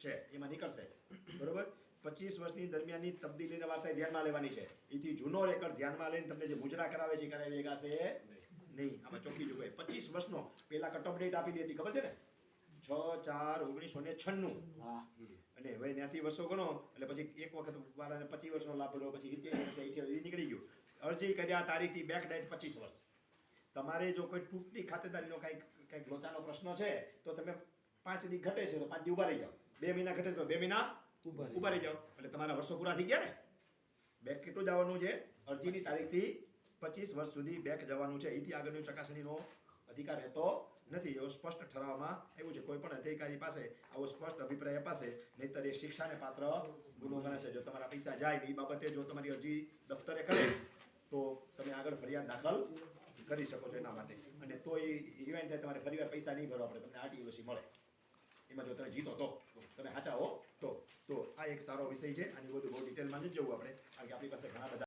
છે એમાં નીકળશે બરોબર. 25 વર્ષની દરમિયાનની તબદીલીને વારસાઈ ધ્યાનમાં લેવાની છે. એથી જૂનો રેકર્ડ ધ્યાનમાં લઈને તમને જે મુજરા કરાવે છે કરાવી વેગાશે નહીં. આમાં ચોખ્ખી જોગવાઈ 25 વર્ષનો પેલા કટ ઓફ ડેટ આપી દીધી ખબર છે ને 6/4/1996. અને હવે ત્યાંથી વર્ષો ગણો એટલે પછી એક વખત વાળાને 25 વર્ષનો લાભ મળ્યો, પછી 78 નીકળી ગયું. અરજી કર્યા તારીખથી બેક ડેટ 25 વર્ષ. તમારે જો કોઈ તૂટતી ખાતેદારીનો કંઈક લોચાનો પ્રશ્ન છે તો તમે 5 દી ઘટે છે તો 5 દી ઉભા રહી જાઓ, 2 મહિના ઘટે તો 2 મહિના ઉભા રહી જાઓ, એટલે તમારા વર્ષો પૂરા થઈ ગયા ને. બેક કેટલું જવાનું છે? અરજીની તારીખથી 25 વર્ષ સુધી બેક જવાનું છે. એથી આગળની ચકાસણીનો અધિકાર રહેતો નથી. એવો સ્પષ્ટ ઠરાવમાં આવ્યું છે. કોઈ પણ અધિકારી પાસે આવો સ્પષ્ટ અભિપ્રાય અપાશે નહીંતર એ શિક્ષાને પાત્ર ગુનો ગણાશે. જો તમારા પૈસા જાય એ બાબતે જો તમારી અરજી દફતરે કરે તો તમે આગળ ફરિયાદ દાખલ કરી શકો છો એના માટે. અને તો એ ઇવેન્ટ થાય તમારે ફરીવાર પૈસા નહીં ભરવા પડે, તમને RTO મળે એમાં જો તમે જીતો તો, તમે સાચા હો તો આ એક સારો વિષય છે. આની બધું બહુ ડિટેલમાં નથી જવું આપણે, કારણ કે આપણી પાસે ઘણા બધા